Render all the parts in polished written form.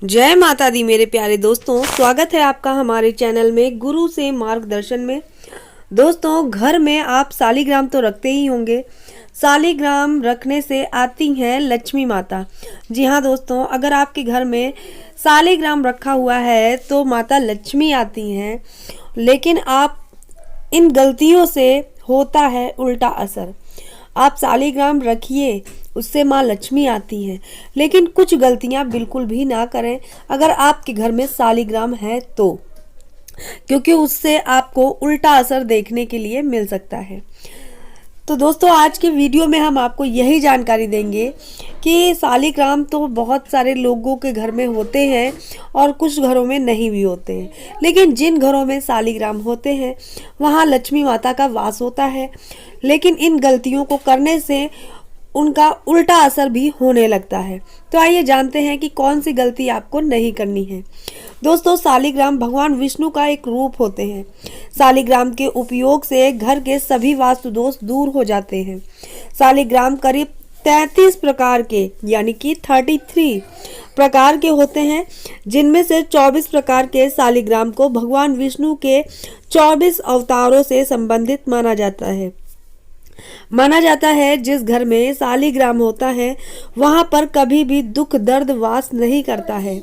जय माता दी मेरे प्यारे दोस्तों, स्वागत है आपका हमारे चैनल में गुरु से मार्गदर्शन में। दोस्तों, घर में आप सालीग्राम तो रखते ही होंगे। सालीग्राम रखने से आती हैं लक्ष्मी माता। जी हाँ दोस्तों, अगर आपके घर में सालीग्राम रखा हुआ है तो माता लक्ष्मी आती हैं। लेकिन आप इन गलतियों से होता है उल्टा असर। आप सालीग्राम रखिए, उससे माँ लक्ष्मी आती हैं, लेकिन कुछ गलतियां बिल्कुल भी ना करें अगर आपके घर में सालीग्राम है तो, क्योंकि उससे आपको उल्टा असर देखने के लिए मिल सकता है। तो दोस्तों, आज के वीडियो में हम आपको यही जानकारी देंगे कि सालीग्राम तो बहुत सारे लोगों के घर में होते हैं और कुछ घरों में नहीं भी होते हैं। लेकिन जिन घरों में सालीग्राम होते हैं वहाँ लक्ष्मी माता का वास होता है, लेकिन इन गलतियों को करने से उनका उल्टा असर भी होने लगता है। तो आइए जानते हैं कि कौन सी गलती आपको नहीं करनी है। दोस्तों, सालीग्राम भगवान विष्णु का एक रूप होते हैं। सालीग्राम के उपयोग से घर के सभी वास्तु दोष दूर हो जाते हैं। सालीग्राम करीब 33 प्रकार के यानी कि 33 प्रकार के होते हैं, जिनमें से 24 प्रकार के सालीग्राम को भगवान विष्णु के 24 अवतारों से संबंधित माना जाता है। जिस घर में सालीग्राम होता है वहां पर कभी भी दुख दर्द वास नहीं करता है।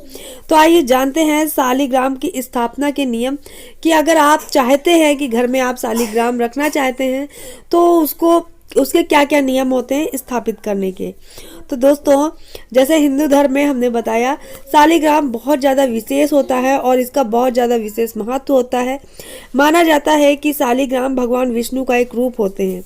तो आइए जानते हैं सालीग्राम की स्थापना के नियम, कि अगर आप चाहते हैं कि घर में आप सालीग्राम रखना चाहते हैं तो उसके क्या क्या नियम होते हैं स्थापित करने के। तो दोस्तों, जैसे हिंदू धर्म में हमने बताया, सालीग्राम बहुत ज़्यादा विशेष होता है और इसका बहुत ज़्यादा विशेष महत्व होता है। माना जाता है कि सालीग्राम भगवान विष्णु का एक रूप होते हैं।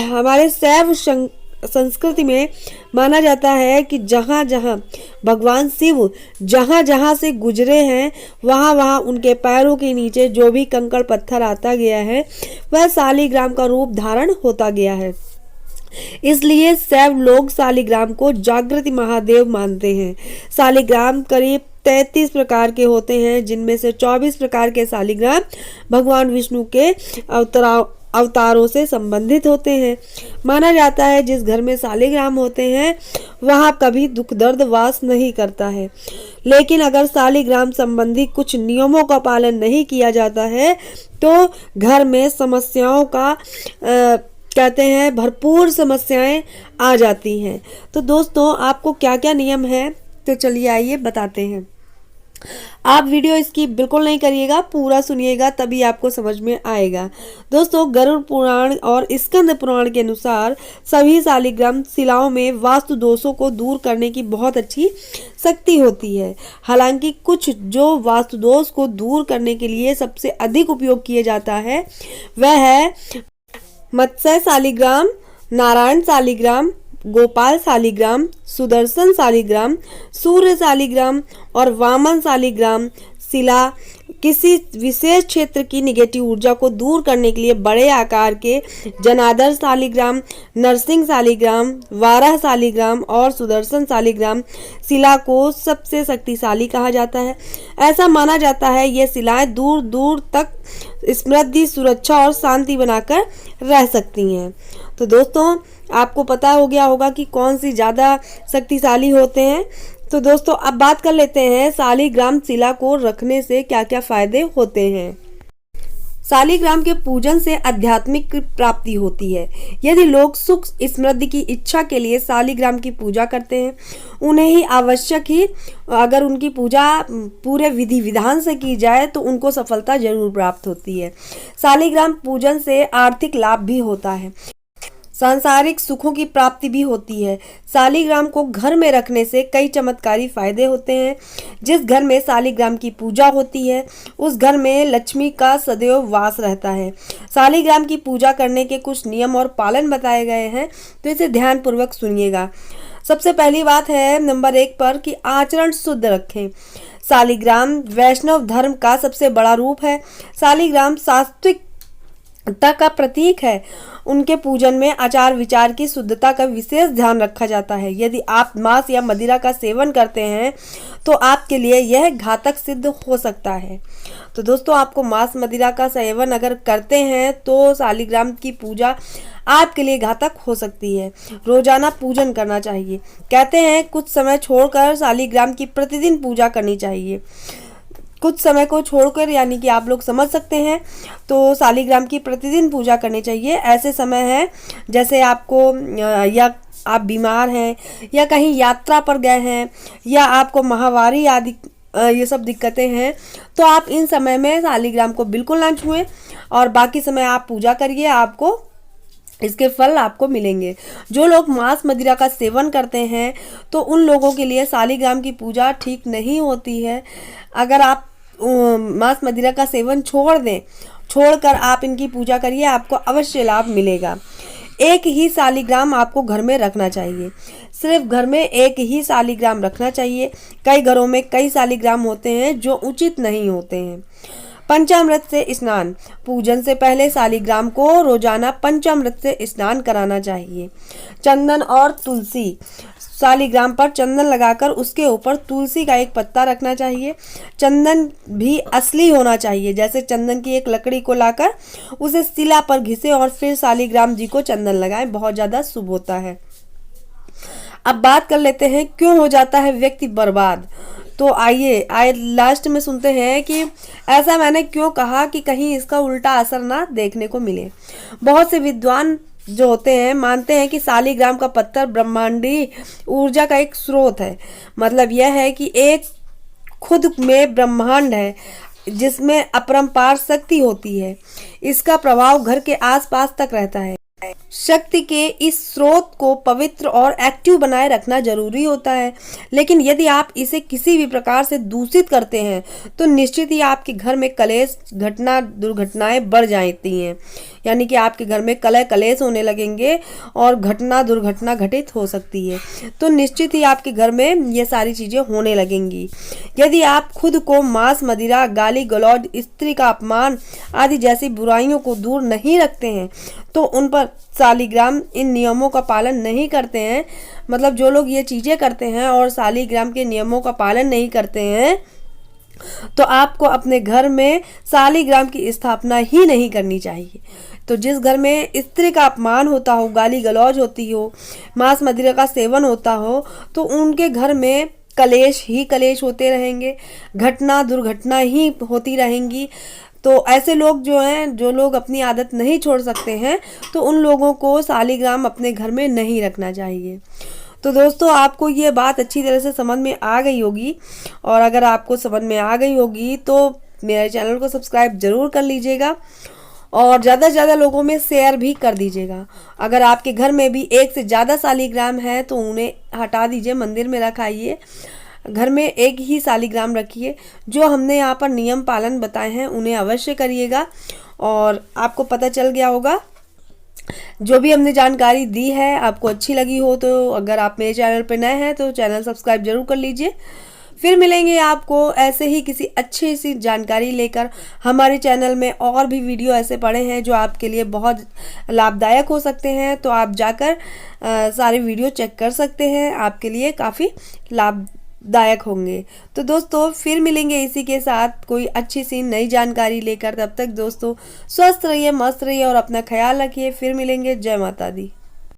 हमारे शैव संस्कृति में माना जाता है कि जहाँ जहाँ भगवान शिव जहाँ जहाँ से गुजरे हैं वहाँ वहाँ उनके पैरों के नीचे जो भी कंकड़ पत्थर आता गया है वह सालीग्राम का रूप धारण होता गया है। इसलिए शैव लोग सालीग्राम को जागृति महादेव मानते हैं। सालीग्राम करीब 33 प्रकार के होते हैं, जिनमें से 24 प्रकार के सालीग्राम भगवान विष्णु के अवतारों से संबंधित होते हैं। माना जाता है जिस घर में सालीग्राम होते हैं वहां कभी दुख दर्द वास नहीं करता है। लेकिन अगर सालीग्राम संबंधी कुछ नियमों का पालन नहीं किया जाता है तो घर में समस्याओं का कहते हैं भरपूर समस्याएं आ जाती हैं। तो दोस्तों, आपको क्या क्या नियम है तो चलिए आइए बताते हैं। आप वीडियो स्किप बिल्कुल नहीं करिएगा, पूरा सुनिएगा, तभी आपको समझ में आएगा। दोस्तों, गरुड़ पुराण और स्कंद पुराण के अनुसार सभी सालीग्राम शिलाओं में वास्तु दोषों को दूर करने की बहुत अच्छी शक्ति होती है। हालांकि कुछ जो वास्तु दोष को दूर करने के लिए सबसे अधिक उपयोग किया जाता है वह है मत्स्य सालीग्राम, नारायण सालीग्राम, गोपाल सालीग्राम, सुदर्शन सालीग्राम, सूर्य सालीग्राम और वामन सालीग्राम शिला किसी विशेष क्षेत्र की निगेटिव ऊर्जा को दूर करने के लिए बड़े आकार के जनादर सालीग्राम, नरसिंह सालीग्राम, वाराह सालीग्राम और सुदर्शन सालीग्राम शिला को सबसे शक्तिशाली कहा जाता है। ऐसा माना जाता है ये शिलाएं दूर दूर तक समृद्धि, सुरक्षा और शांति बनाकर रह सकती हैं। तो दोस्तों, आपको पता हो गया होगा कि कौन सी ज़्यादा शक्तिशाली होते हैं। तो दोस्तों, अब बात कर लेते हैं सालीग्राम शिला को रखने से क्या क्या फायदे होते हैं। सालीग्राम के पूजन से आध्यात्मिक प्राप्ति होती है। यदि लोग सुख समृद्धि की इच्छा के लिए सालीग्राम की पूजा करते हैं, उन्हें ही आवश्यक ही अगर उनकी पूजा पूरे विधि विधान से की जाए तो उनको सफलता जरूर प्राप्त होती है। सालीग्राम पूजन से आर्थिक लाभ भी होता है, सांसारिक सुखों की प्राप्ति भी होती है। सालीग्राम को घर में रखने से कई चमत्कारी फायदे होते हैं। जिस घर में सालीग्राम की पूजा होती है उस घर में लक्ष्मी का सदैव वास रहता है। सालीग्राम की पूजा करने के कुछ नियम और पालन बताए गए हैं, तो इसे ध्यान पूर्वक सुनिएगा। सबसे पहली बात है नंबर 1 पर कि आचरण शुद्ध रखें। सालीग्राम वैष्णव धर्म का सबसे बड़ा रूप है। सालीग्राम सात्विक का प्रतीक है। उनके पूजन में आचार विचार की शुद्धता का विशेष ध्यान रखा जाता है। यदि आप मांस या मदिरा का सेवन करते हैं तो आपके लिए यह घातक सिद्ध हो सकता है। तो दोस्तों, आपको मांस मदिरा का सेवन अगर करते हैं तो शालिग्राम की पूजा आपके लिए घातक हो सकती है। रोजाना पूजन करना चाहिए। कहते हैं कुछ समय छोड़कर शालिग्राम की प्रतिदिन पूजा करनी चाहिए। कुछ समय को छोड़कर यानी कि आप लोग समझ सकते हैं, तो शालिग्राम की प्रतिदिन पूजा करनी चाहिए। ऐसे समय है जैसे आपको या आप बीमार हैं या कहीं यात्रा पर गए हैं या आपको माहवारी आदि ये सब दिक्कतें हैं, तो आप इन समय में शालिग्राम को बिल्कुल ना छुएं और बाकी समय आप पूजा करिए, आपको इसके फल आपको मिलेंगे। जो लोग मांस मदिरा का सेवन करते हैं तो उन लोगों के लिए शालिग्राम की पूजा ठीक नहीं होती है। अगर आप मांस मदिरा का सेवन छोड़कर आप इनकी पूजा करिए, आपको अवश्य लाभ मिलेगा। एक ही शालिग्राम आपको घर में रखना चाहिए। सिर्फ घर में एक ही शालिग्राम रखना चाहिए। कई घरों में कई शालिग्राम होते हैं जो उचित नहीं होते हैं। पंचामृत से स्नान। पूजन से पहले शालिग्राम को रोजाना पंचामृत से स्नान कराना चाहिए। चंदन और तुलसी। शालिग्राम पर चंदन लगाकर उसके ऊपर तुलसी का एक पत्ता रखना चाहिए। चंदन भी असली होना चाहिए। जैसे चंदन की एक लकड़ी को लाकर उसे शिला पर घिसे और फिर शालिग्राम जी को चंदन लगाएं, बहुत ज्यादा शुभ होता है। अब बात कर लेते हैं क्यों हो जाता है व्यक्ति बर्बाद। तो आइए लास्ट में सुनते हैं कि ऐसा मैंने क्यों कहा कि कहीं इसका उल्टा असर ना देखने को मिले। बहुत से विद्वान जो होते हैं मानते हैं कि शालिग्राम का पत्थर ब्रह्मांडी ऊर्जा का एक स्रोत है। मतलब यह है कि एक खुद में ब्रह्मांड है जिसमें अपरंपार शक्ति होती है। इसका प्रभाव घर के आसपास तक रहता है। शक्ति के इस स्रोत को पवित्र और एक्टिव बनाए रखना जरूरी होता है, लेकिन यदि आप इसे किसी भी प्रकार से दूषित करते हैं तो निश्चित ही आपके घर में कलेश दुर्घटनाएं बढ़ जाती हैं। यानी कि आपके घर में कलह कलेश होने लगेंगे और दुर्घटना घटित हो सकती है। तो निश्चित ही आपके घर में ये सारी चीजें होने लगेंगी। यदि आप खुद को मांस मदिरा, गाली गलौज, स्त्री का अपमान आदि जैसी बुराइयों को दूर नहीं रखते हैं तो उन पर शालिग्राम इन नियमों का पालन नहीं करते हैं। मतलब जो लोग ये चीजें करते हैं और शालिग्राम के नियमों का पालन नहीं करते हैं तो आपको अपने घर में शालिग्राम की स्थापना ही नहीं करनी चाहिए। तो जिस घर में स्त्री का अपमान होता हो, गाली गलौज होती हो, मांस मदिरा का सेवन होता हो, तो उनके घर में कलेश ही कलेश होते रहेंगे, दुर्घटना ही होती रहेंगी। तो ऐसे लोग जो लोग अपनी आदत नहीं छोड़ सकते हैं, तो उन लोगों को शालिग्राम अपने घर में नहीं रखना चाहिए। तो दोस्तों, आपको ये बात अच्छी तरह से समझ में आ गई होगी, और अगर आपको समझ में आ गई होगी तो मेरे चैनल को सब्सक्राइब जरूर कर लीजिएगा और ज़्यादा से ज़्यादा लोगों में शेयर भी कर दीजिएगा। अगर आपके घर में भी एक से ज़्यादा शालिग्राम है तो उन्हें हटा दीजिए, मंदिर में रखाइए। घर में एक ही शालिग्राम रखिए। जो हमने यहाँ पर नियम पालन बताए हैं उन्हें अवश्य करिएगा और आपको पता चल गया होगा। जो भी हमने जानकारी दी है आपको अच्छी लगी हो तो अगर आप मेरे चैनल पर नए हैं तो चैनल सब्सक्राइब जरूर कर लीजिए। फिर मिलेंगे आपको ऐसे ही किसी अच्छी सी जानकारी लेकर। हमारे चैनल में और भी वीडियो ऐसे पड़े हैं जो आपके लिए बहुत लाभदायक हो सकते हैं, तो आप जाकर सारे वीडियो चेक कर सकते हैं, आपके लिए काफ़ी लाभदायक होंगे। तो दोस्तों, फिर मिलेंगे इसी के साथ कोई अच्छी सी नई जानकारी लेकर। तब तक दोस्तों स्वस्थ रहिए, मस्त रहिए और अपना ख्याल रखिए। फिर मिलेंगे। जय माता दी।